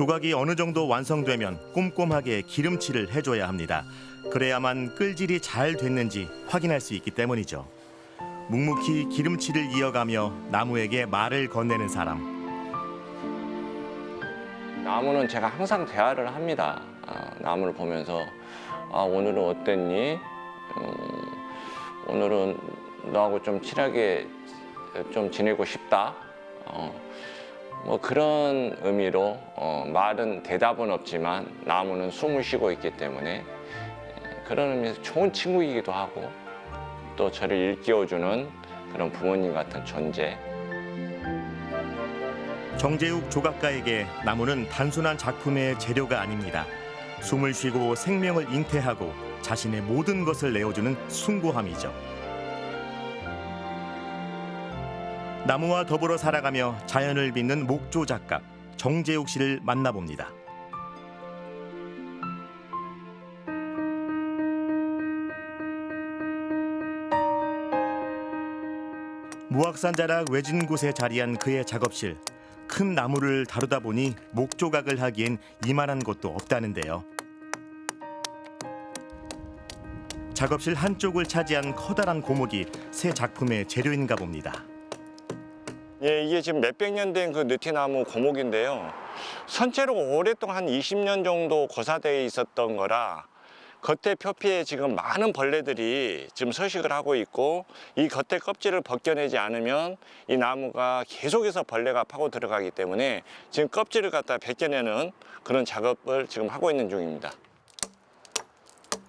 조각이 어느 정도 완성되면 꼼꼼하게 기름칠을 해줘야 합니다. 그래야만 끌질이 잘 됐는지 확인할 수 있기 때문이죠. 묵묵히 기름칠을 이어가며 나무에게 말을 건네는 사람. 나무는 제가 항상 대화를 합니다. 나무를 보면서 오늘은 어땠니? 오늘은 너하고 좀 친하게 좀 지내고 싶다. 뭐 그런 의미로 말은 대답은 없지만 나무는 숨을 쉬고 있기 때문에 그런 의미에서 좋은 친구이기도 하고 또 저를 일깨워주는 그런 부모님 같은 존재. 정재욱 조각가에게 나무는 단순한 작품의 재료가 아닙니다. 숨을 쉬고 생명을 잉태하고 자신의 모든 것을 내어주는 숭고함이죠. 나무와 더불어 살아가며 자연을 빚는 목조 작가 정재욱 씨를 만나봅니다. 무악산 자락 외진 곳에 자리한 그의 작업실. 큰 나무를 다루다 보니 목조각을 하기엔 이만한 곳도 없다는데요. 작업실 한쪽을 차지한 커다란 고목이 새 작품의 재료인가 봅니다. 예, 이게 지금 몇백 년 된 그 느티나무 고목인데요. 선체로 오랫동안 한 20년 정도 고사되어 있었던 거라 겉에 표피에 지금 많은 벌레들이 지금 서식을 하고 있고 이 겉에 껍질을 벗겨내지 않으면 이 나무가 계속해서 벌레가 파고 들어가기 때문에 지금 껍질을 갖다 벗겨내는 그런 작업을 지금 하고 있는 중입니다.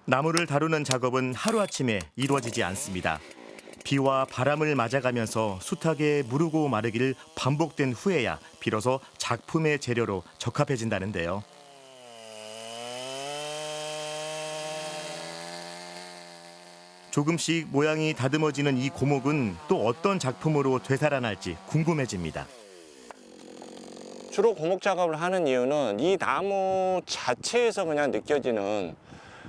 나무를 다루는 작업은 하루아침에 이루어지지 않습니다. 비와 바람을 맞아가면서 숱하게 무르고 마르기를 반복된 후에야 비로소 작품의 재료로 적합해진다는데요. 조금씩 모양이 다듬어지는 이 고목은 또 어떤 작품으로 되살아날지 궁금해집니다. 주로 고목 작업을 하는 이유는 이 나무 자체에서 그냥 느껴지는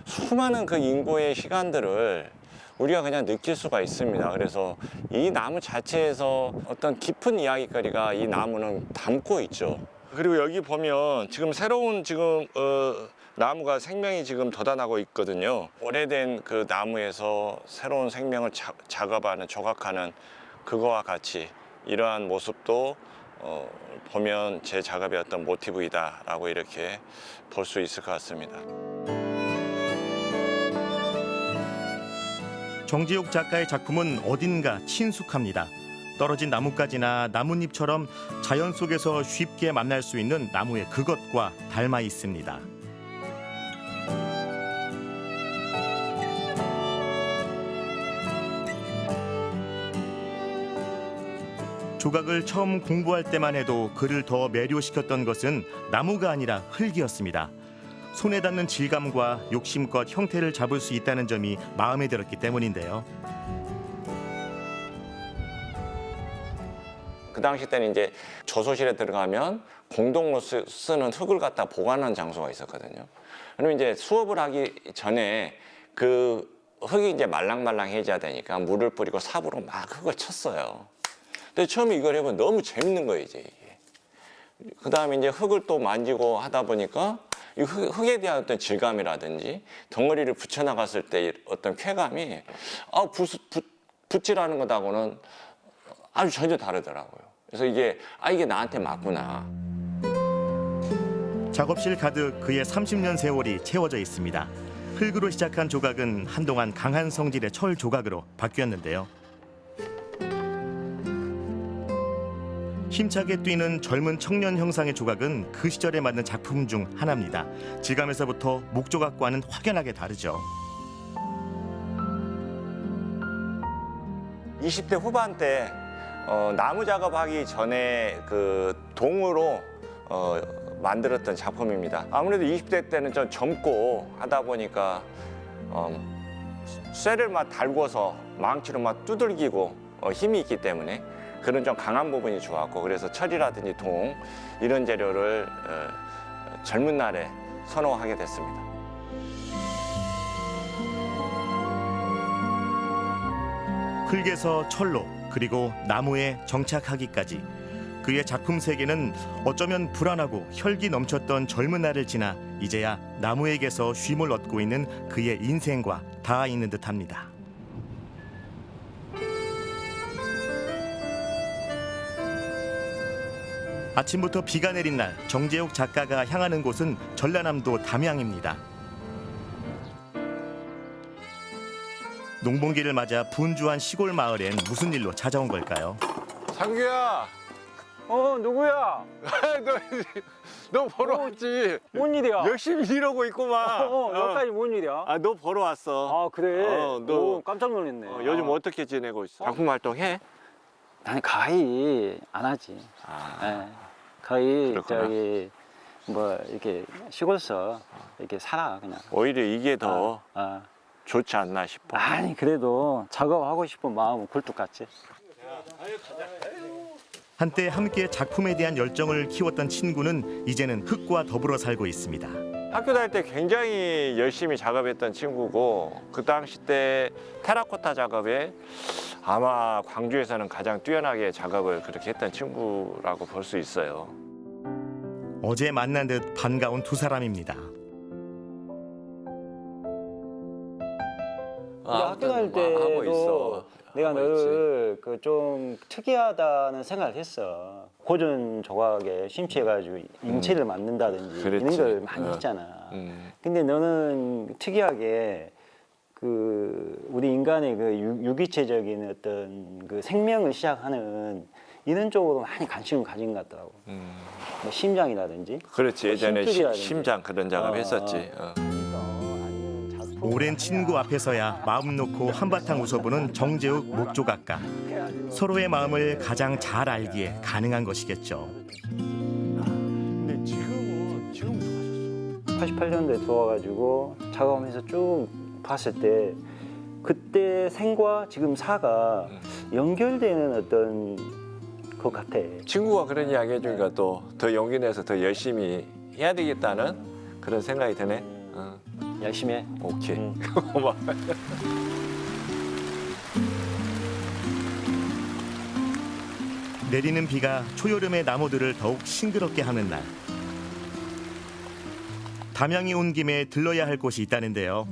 수많은 그 인고의 시간들을 우리가 그냥 느낄 수가 있습니다. 그래서 이 나무 자체에서 어떤 깊은 이야기거리가 이 나무는 담고 있죠. 그리고 여기 보면 지금 새로운 나무가 생명이 지금 돋아나고 있거든요. 오래된 그 나무에서 새로운 생명을 작업하는, 조각하는 그거와 같이 이러한 모습도 보면 제 작업의 어떤 모티브이다라고 이렇게 볼 수 있을 것 같습니다. 정재욱 작가의 작품은 어딘가 친숙합니다. 떨어진 나뭇가지나 나뭇잎처럼 자연 속에서 쉽게 만날 수 있는 나무의 그것과 닮아 있습니다. 조각을 처음 공부할 때만 해도 그를 더 매료시켰던 것은 나무가 아니라 흙이었습니다. 손에 닿는 질감과 욕심껏 형태를 잡을 수 있다는 점이 마음에 들었기 때문인데요. 그 당시 때는 이제 조소실에 들어가면 공동으로 쓰는 흙을 갖다 보관하는 장소가 있었거든요. 그러면 이제 수업을 하기 전에 그 흙이 이제 말랑말랑해져야 되니까 물을 뿌리고 삽으로 막 흙을 쳤어요. 근데 처음에 이걸 해보면 너무 재밌는 거예요, 이제 이게. 그 다음에 이제 흙을 또 만지고 하다 보니까 이 흙에 대한 어떤 질감이라든지 덩어리를 붙여나갔을 때 어떤 쾌감이 붓질하는 것하고는 아주 전혀 다르더라고요. 그래서 이게 나한테 맞구나. 작업실 가득 그의 30년 세월이 채워져 있습니다. 흙으로 시작한 조각은 한동안 강한 성질의 철 조각으로 바뀌었는데요. 힘차게 뛰는 젊은 청년 형상의 조각은 그 시절에 만든 작품 중 하나입니다. 질감에서부터 목조각과는 확연하게 다르죠. 20대 후반 때 나무 작업하기 전에 그 동으로 만들었던 작품입니다. 아무래도 20대 때는 좀 젊고 하다 보니까 쇠를 막 달궈서 망치로 막 두들기고 힘이 있기 때문에 그런 좀 강한 부분이 좋았고, 그래서 철이라든지 동 이런 재료를 젊은 날에 선호하게 됐습니다. 흙에서 철로 그리고 나무에 정착하기까지 그의 작품 세계는 어쩌면 불안하고 혈기 넘쳤던 젊은 날을 지나 이제야 나무에게서 쉼을 얻고 있는 그의 인생과 닿아 있는 듯합니다. 아침부터 비가 내린 날 정재욱 작가가 향하는 곳은 전라남도 담양입니다. 농번기를 맞아 분주한 시골 마을엔 무슨 일로 찾아온 걸까요? 상규야, 누구야? 너 보러 왔지? 뭔 일이야? 열심히 일하고 있구만. 여기까지 뭔 일이야? 너 보러 왔어. 아, 그래? 너 오, 깜짝 놀랐네. 요즘 어떻게 지내고 있어? 작품 활동해? 난 가히 안 하지. 예. 가히 그렇구나. 저기 뭐 이렇게 시골서 이렇게 살아 그냥. 오히려 이게 더 아. 좋지 않나 싶어. 아니 그래도 작업하고 싶은 마음은 굴뚝 같지. 한때 함께 작품에 대한 열정을 키웠던 친구는 이제는 흙과 더불어 살고 있습니다. 학교 다닐 때 굉장히 열심히 작업했던 친구고 그 당시 때 테라코타 작업에 아마 광주에서는 가장 뛰어나게 작업을 그렇게 했던 친구라고 볼 수 있어요. 어제 만난 듯 반가운 두 사람입니다. 우리 학교 다닐 때도 내가 너를 그 좀 특이하다는 생각을 했어. 고전 조각에 심취해가지고 인체를 만든다든지 그랬지. 이런 걸 많이 했잖아. 근데 너는 특이하게 그 우리 인간의 그 유기체적인 어떤 그 생명을 시작하는 이런 쪽으로 많이 관심을 가진 것 같더라고. 뭐 심장이라든지. 그렇지. 예전에 심줄이라든지. 심장 그런 작업 했었지. 오랜 친구 앞에서야 마음 놓고 한바탕 웃어보는 정재욱 목조각가. 서로의 마음을 가장 잘 알기에 가능한 것이겠죠. 근데 지금 좋아졌어. 88년도에 들어와가지고 작업하면서 쭉 봤을 때 그때 생과 지금 사가 연결되는 어떤 것 같아. 친구가 그런 이야기 해주니까 또 더 용기 내서 더 열심히 해야 되겠다는 그런 생각이 드네. 열심히 해. 오케이. 고마워. 내리는 비가 초여름의 나무들을 더욱 싱그럽게 하는 날. 담양에 온 김에 들러야 할 곳이 있다는데요.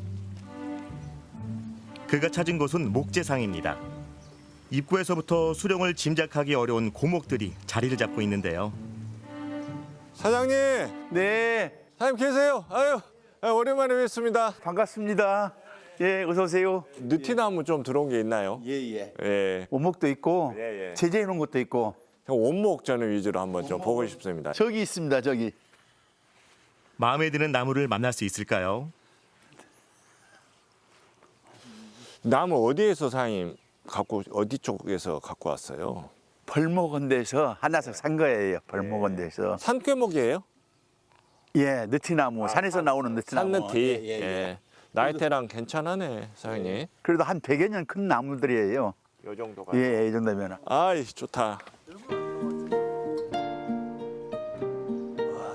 그가 찾은 곳은 목재상입니다. 입구에서부터 수령을 짐작하기 어려운 고목들이 자리를 잡고 있는데요. 사장님, 네, 사장님 계세요? 아유, 오랜만에 뵙습니다. 반갑습니다. 예, 어서 오세요. 느티나무 좀 들어온 게 있나요? 예. 예. 원목도 있고 예. 제재해 놓은 것도 있고 원목 저는 위주로 한번 좀 보고 싶습니다. 저기 있습니다. 저기. 마음에 드는 나무를 만날 수 있을까요? 나무 어디에서 사장님 어디 쪽에서 갖고 왔어요? 벌목원 데서 하나씩 산 거예요. 벌목원 데서. 산괴목이에요? 예, 느티나무 산에서 나오는 느티나무. 산느티. 예. 나이테랑 괜찮하네, 사장님. 그래도 한 100여 년 큰 나무들이에요. 요 정도가. 예, 이 정도면. 아이, 좋다.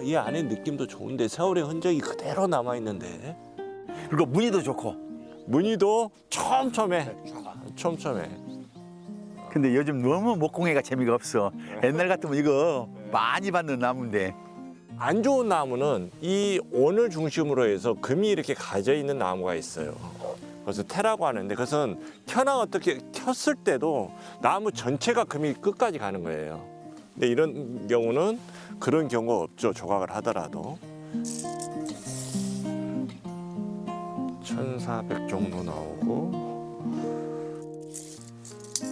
이 안에 느낌도 좋은데 세월의 흔적이 그대로 남아 있는데. 그리고 무늬도 좋고. 무늬도 촘촘해. 촘촘해. 근데 요즘 너무 목공예가 재미가 없어. 옛날 같으면 이거 많이 받는 나무인데. 안 좋은 나무는 이 원을 중심으로 해서 금이 이렇게 가져 있는 나무가 있어요. 그래서 태라고 하는데 그것은 켜나 어떻게 켰을 때도 나무 전체가 금이 끝까지 가는 거예요. 근데 이런 경우는 그런 경우가 없죠. 조각을 하더라도. 1400 정도 나오고.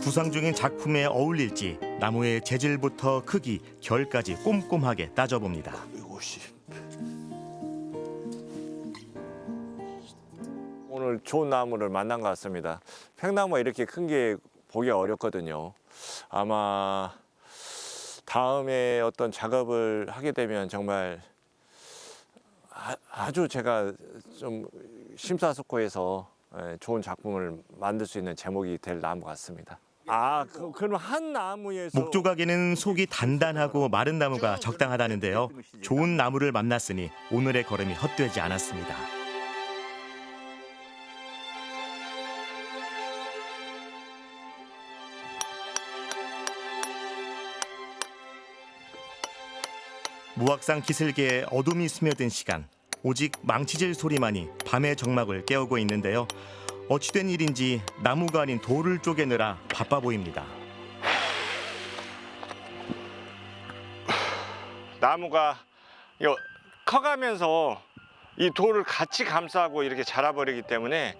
구상 중인 작품에 어울릴지 나무의 재질부터 크기, 결까지 꼼꼼하게 따져봅니다. 150. 오늘 좋은 나무를 만난 것 같습니다. 팽나무가 이렇게 큰 게 보기 어렵거든요. 아마 다음에 어떤 작업을 하게 되면 정말 아주 제가 좀 심사숙고해서 좋은 작품을 만들 수 있는 제목이 될 나무 같습니다. 그럼 한 나무에서 목조각에는 속이 단단하고 마른 나무가 적당하다는데요. 좋은 나무를 만났으니 오늘의 걸음이 헛되지 않았습니다. 무악산 기슭에 어둠이 스며든 시간, 오직 망치질 소리만이 밤의 정막을 깨우고 있는데요. 어찌된 일인지 나무가 아닌 돌을 쪼개느라 바빠 보입니다. 나무가 이거 커가면서 이 돌을 같이 감싸고 이렇게 자라버리기 때문에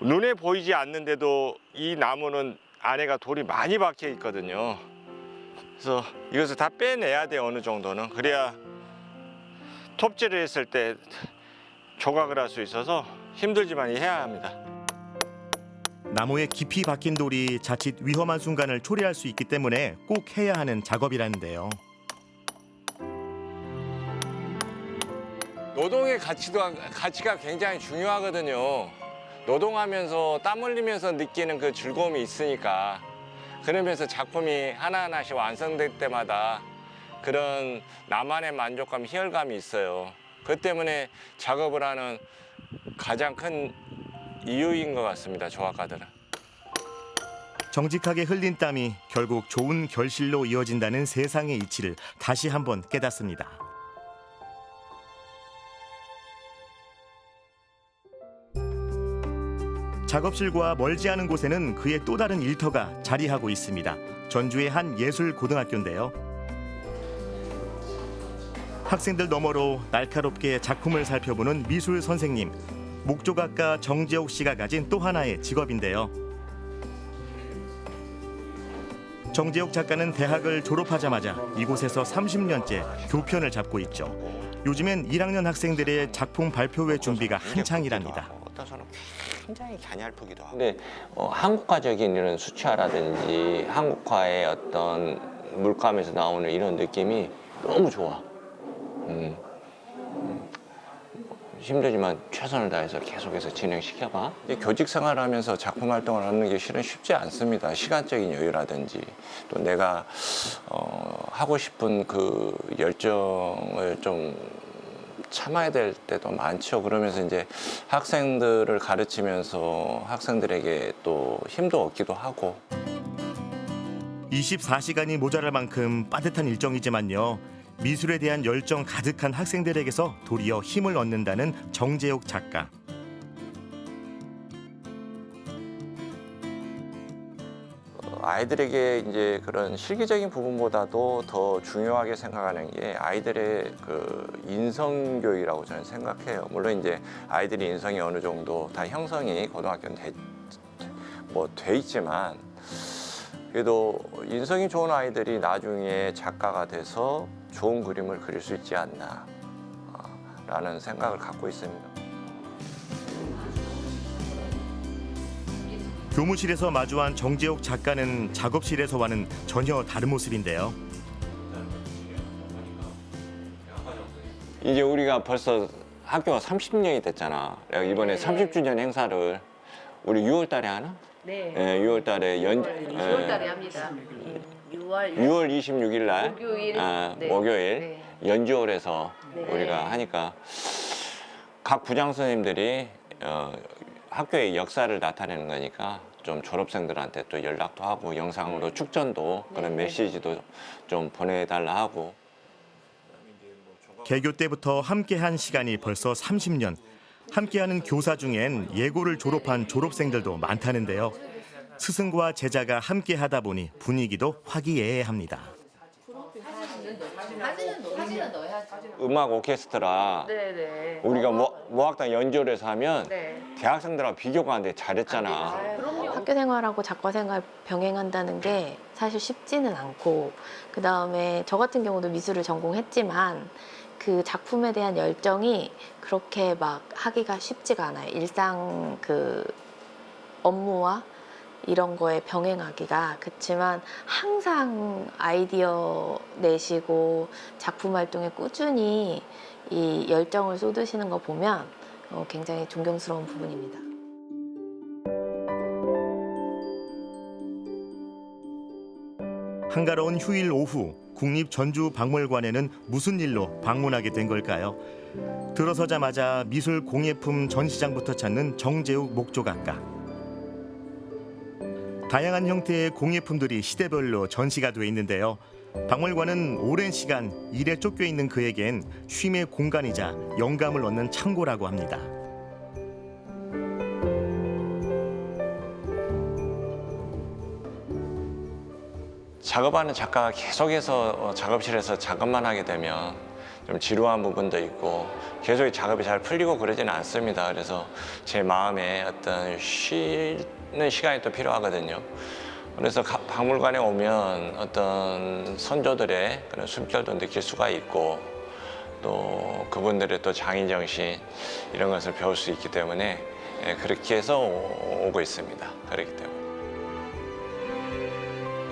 눈에 보이지 않는데도 이 나무는 안에가 돌이 많이 박혀 있거든요. 그래서 이것을 다 빼내야 돼, 어느 정도는. 그래야 톱질을 했을 때 조각을 할 수 있어서 힘들지만 해야 합니다. 나무에 깊이 박힌 돌이 자칫 위험한 순간을 초래할 수 있기 때문에 꼭 해야 하는 작업이라는데요. 노동의 가치가 굉장히 중요하거든요. 노동하면서 땀 흘리면서 느끼는 그 즐거움이 있으니까, 그러면서 작품이 하나하나씩 완성될 때마다 그런 나만의 만족감, 희열감이 있어요. 그 때문에 작업을 하는 가장 큰 이유인 것 같습니다, 조각가들은. 정직하게 흘린 땀이 결국 좋은 결실로 이어진다는 세상의 이치를 다시 한번 깨닫습니다. 작업실과 멀지 않은 곳에는 그의 또 다른 일터가 자리하고 있습니다. 전주의 한 예술고등학교인데요. 학생들 너머로 날카롭게 작품을 살펴보는 미술 선생님, 목조각가 정재옥 씨가 가진 또 하나의 직업인데요. 정재옥 작가는 대학을 졸업하자마자 이곳에서 30년째 교편을 잡고 있죠. 요즘엔 1학년 학생들의 작품 발표회 준비가 한창이랍니다. 어떠서는 굉장히 갸냘프기도 하고. 근데 한국화적인 이런 수채화라든지 한국화의 어떤 물감에서 나오는 이런 느낌이 너무 좋아. 힘들지만 최선을 다해서 계속해서 진행시켜봐. 교직 생활하면서 작품 활동을 하는 게 실은 쉽지 않습니다. 시간적인 여유라든지 또 내가 하고 싶은 그 열정을 좀 참아야 될 때도 많죠. 그러면서 이제 학생들을 가르치면서 학생들에게 또 힘도 얻기도 하고. 24시간이 모자랄 만큼 빠듯한 일정이지만요. 미술에 대한 열정 가득한 학생들에게서 도리어 힘을 얻는다는 정재옥 작가. 아이들에게 이제 그런 실기적인 부분보다도 더 중요하게 생각하는 게 아이들의 그 인성 교육이라고 저는 생각해요. 물론 이제 아이들이 인성이 어느 정도 다 형성이 고등학교는 돼 있지만 그래도 인성이 좋은 아이들이 나중에 작가가 돼서 좋은 그림을 그릴 수 있지 않나 라는 생각을 갖고 있습니다. 교무실에서 마주한 정재옥 작가는 작업실에서와는 전혀 다른 모습인데요. 이제 우리가 벌써 학교가 30년이 됐잖아. 내가 이번에 30주년 행사를 우리 6월 달에 하나? 네. 네, 6월 달에 6월 달에 합니다. 6월 26일 날 목요일. 네. 목요일 네. 연주홀에서 네. 우리가 하니까 각 부장 선생님들이 학교의 역사를 나타내는 거니까 좀 졸업생들한테 또 연락도 하고 영상으로 축전도 그런 메시지도 좀 보내달라 하고. 개교 때부터 함께한 시간이 벌써 30년. 함께하는 교사 중엔 예고를 졸업한 졸업생들도 많다는데요. 스승과 제자가 함께하다 보니 분위기도 화기애애합니다. 사진은 넣어야죠. 음악 오케스트라 네네. 우리가 모악단 연주홀에서 하면 네. 대학생들하고 비교가 안 돼. 잘했잖아. 그럼요. 학교 생활하고 작가 생활 병행한다는 게 사실 쉽지는 않고, 그 다음에 저 같은 경우도 미술을 전공했지만 그 작품에 대한 열정이 그렇게 막 하기가 쉽지가 않아요. 일상 그 업무와 이런 거에 병행하기가. 그렇지만 항상 아이디어 내시고 작품 활동에 꾸준히 이 열정을 쏟으시는 거 보면 굉장히 존경스러운 부분입니다. 한가로운 휴일 오후 국립전주박물관에는 무슨 일로 방문하게 된 걸까요? 들어서자마자 미술 공예품 전시장부터 찾는 정재욱 목조각가. 다양한 형태의 공예품들이 시대별로 전시가 돼 있는데요. 박물관은 오랜 시간 일에 쫓겨 있는 그에겐 쉼의 공간이자 영감을 얻는 창고라고 합니다. 작업하는 작가가 계속해서 작업실에서 작업만 하게 되면 좀 지루한 부분도 있고 계속 작업이 잘 풀리고 그러지는 않습니다. 그래서 제 마음에 어떤 쉬는 시간이 또 필요하거든요. 그래서 박물관에 오면 어떤 선조들의 그런 숨결도 느낄 수가 있고 또 그분들의 또 장인정신 이런 것을 배울 수 있기 때문에 그렇게 해서 오고 있습니다. 그렇기 때문에.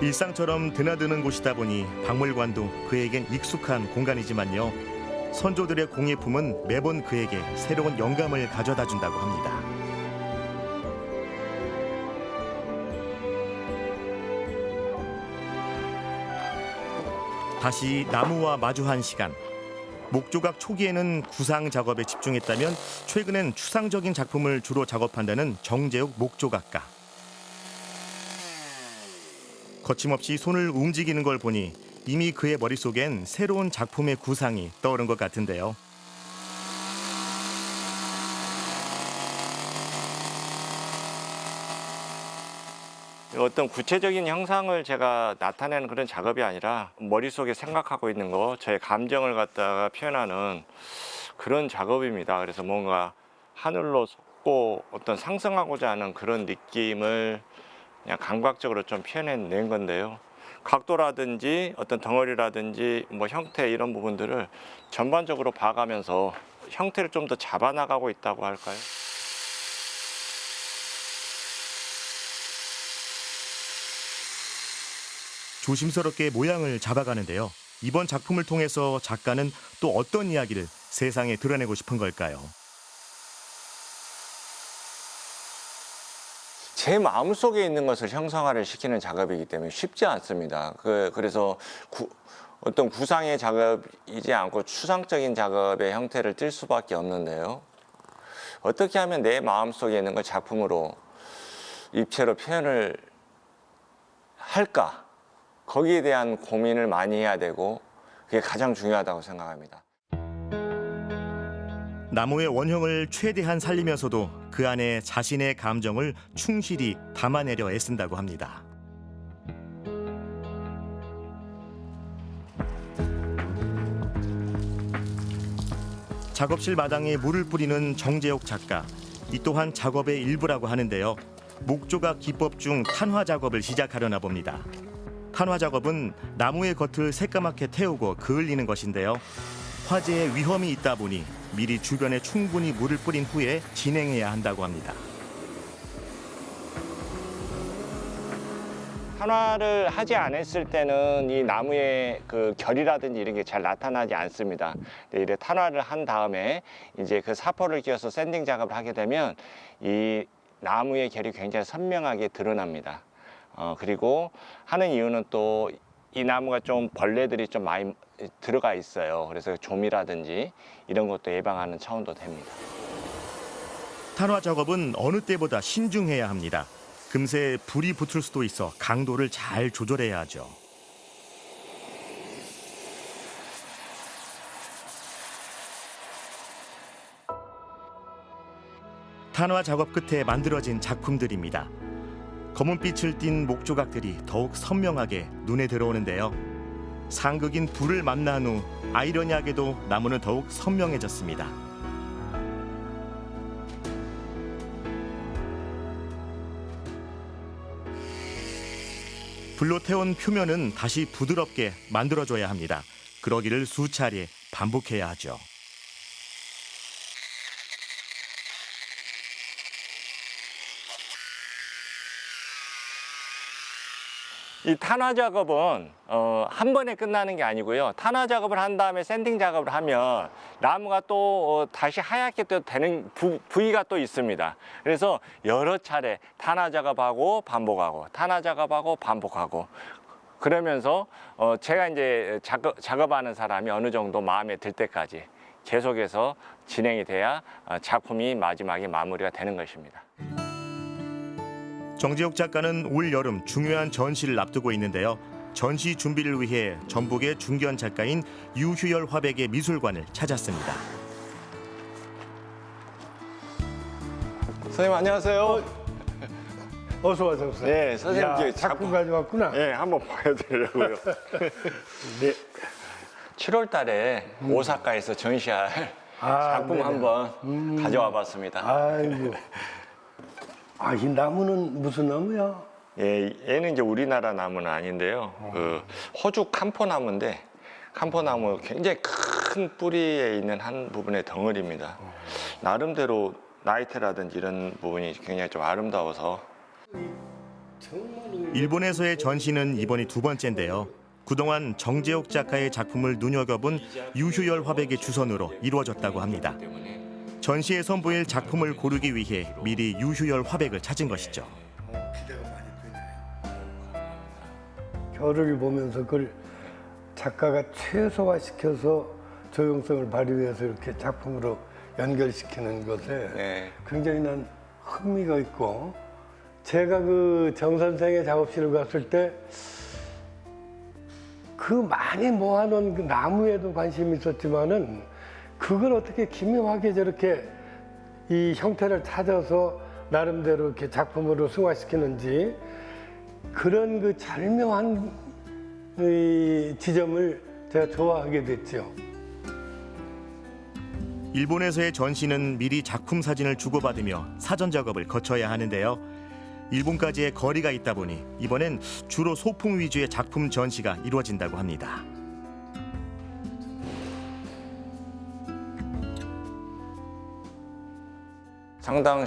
일상처럼 드나드는 곳이다 보니 박물관도 그에겐 익숙한 공간이지만요. 선조들의 공예품은 매번 그에게 새로운 영감을 가져다 준다고 합니다. 다시 나무와 마주한 시간. 목조각 초기에는 구상 작업에 집중했다면 최근엔 추상적인 작품을 주로 작업한다는 정재욱 목조각가. 거침없이 손을 움직이는 걸 보니 이미 그의 머릿속엔 새로운 작품의 구상이 떠오른 것 같은데요. 어떤 구체적인 형상을 제가 나타내는 그런 작업이 아니라 머릿속에 생각하고 있는 거, 저의 감정을 갖다가 표현하는 그런 작업입니다. 그래서 뭔가 하늘로 솟고 어떤 상승하고자 하는 그런 느낌을 그냥 감각적으로 좀 표현해낸 건데요. 각도라든지 어떤 덩어리라든지 뭐 형태 이런 부분들을 전반적으로 봐가면서 형태를 좀 더 잡아나가고 있다고 할까요? 조심스럽게 모양을 잡아가는데요. 이번 작품을 통해서 작가는 또 어떤 이야기를 세상에 드러내고 싶은 걸까요? 제 마음속에 있는 것을 형상화를 시키는 작업이기 때문에 쉽지 않습니다. 그래서 어떤 구상의 작업이지 않고 추상적인 작업의 형태를 띌 수밖에 없는데요. 어떻게 하면 내 마음속에 있는 걸 작품으로 입체로 표현을 할까? 거기에 대한 고민을 많이 해야 되고 그게 가장 중요하다고 생각합니다. 나무의 원형을 최대한 살리면서도 그 안에 자신의 감정을 충실히 담아내려 애쓴다고 합니다. 작업실 마당에 물을 뿌리는 정재욱 작가. 이 또한 작업의 일부라고 하는데요. 목조각 기법 중 탄화 작업을 시작하려나 봅니다. 탄화 작업은 나무의 겉을 새까맣게 태우고 그을리는 것인데요. 화재의 위험이 있다 보니 미리 주변에 충분히 물을 뿌린 후에 진행해야 한다고 합니다. 탄화를 하지 않았을 때는 이 나무의 그 결이라든지 이런 게 잘 나타나지 않습니다. 이래 탄화를 한 다음에 이제 그 사포를 끼워서 샌딩 작업을 하게 되면 이 나무의 결이 굉장히 선명하게 드러납니다. 그리고 하는 이유는 또 이 나무가 좀 벌레들이 좀 많이 들어가 있어요. 그래서 좀이라든지 이런 것도 예방하는 차원도 됩니다. 탄화 작업은 어느 때보다 신중해야 합니다. 금세 불이 붙을 수도 있어 강도를 잘 조절해야 하죠. 탄화 작업 끝에 만들어진 작품들입니다. 검은빛을 띤 목조각들이 더욱 선명하게 눈에 들어오는데요. 상극인 불을 만난 후 아이러니하게도 나무는 더욱 선명해졌습니다. 불로 태운 표면은 다시 부드럽게 만들어줘야 합니다. 그러기를 수차례 반복해야 하죠. 이 탄화 작업은 한 번에 끝나는 게 아니고요. 탄화 작업을 한 다음에 샌딩 작업을 하면 나무가 또 다시 하얗게 또 되는 부위가 또 있습니다. 그래서 여러 차례 탄화 작업하고 반복하고 탄화 작업하고 반복하고 그러면서 제가 이제 작업하는 사람이 어느 정도 마음에 들 때까지 계속해서 진행이 돼야 작품이 마지막에 마무리가 되는 것입니다. 정재욱 작가는 올 여름 중요한 전시를 앞두고 있는데요. 전시 준비를 위해 전북의 중견 작가인 유휴열 화백의 미술관을 찾았습니다. 선생님 안녕하세요. 어서 와서 오세요. 네, 선생님 야, 이제 작품 가져왔구나. 네, 한번 보여드리려고요. 네. 7월 달에 오사카에서 전시할 작품 네네. 한번 가져와 봤습니다. 아이고. 아, 이 나무는 무슨 나무야? 예, 얘는 이제 우리나라 나무는 아닌데요. 그 호주 캄포나무인데 캄포나무 굉장히 큰 뿌리에 있는 한 부분의 덩어리입니다. 나름대로 나이테라든지 이런 부분이 굉장히 좀 아름다워서 일본에서의 전시는 이번이 두 번째인데요. 그동안 정재욱 작가의 작품을 눈여겨본 유휴열 화백의 주선으로 이루어졌다고 합니다. 전시에 선보일 작품을 고르기 위해 미리 유휴열 화백을 찾은 것이죠. 겨를 보면서 그걸 작가가 최소화시켜서 조형성을 발휘해서 이렇게 작품으로 연결시키는 것에 네. 굉장히 난 흥미가 있고, 제가 그 정 선생의 작업실을 갔을 때 그 많이 모아놓은 그 나무에도 관심이 있었지만은 그걸 어떻게 기묘하게 저렇게 이 형태를 찾아서 나름대로 이렇게 작품으로 승화시키는지, 그런 그 절묘한 이 지점을 제가 좋아하게 됐죠. 일본에서의 전시는 미리 작품 사진을 주고받으며 사전 작업을 거쳐야 하는데요. 일본까지의 거리가 있다 보니 이번엔 주로 소품 위주의 작품 전시가 이루어진다고 합니다. 상당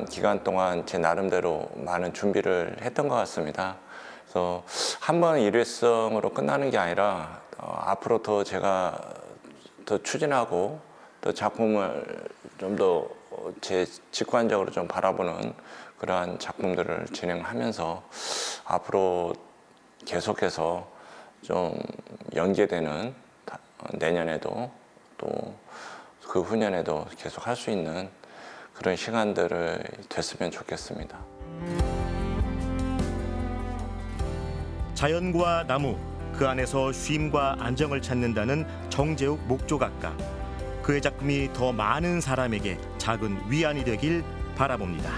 기간 동안 제 나름대로 많은 준비를 했던 것 같습니다. 그래서 한 번 일회성으로 끝나는 게 아니라 앞으로 더 제가 더 추진하고 또 작품을 좀 더 제 직관적으로 좀 바라보는 그러한 작품들을 진행하면서 앞으로 계속해서 좀 연계되는 내년에도 또 그 후년에도 계속 할 수 있는 그런 시간들을 됐으면 좋겠습니다. 자연과 나무, 그 안에서 쉼과 안정을 찾는다는 정재욱 목조각가. 그의 작품이 더 많은 사람에게 작은 위안이 되길 바라봅니다.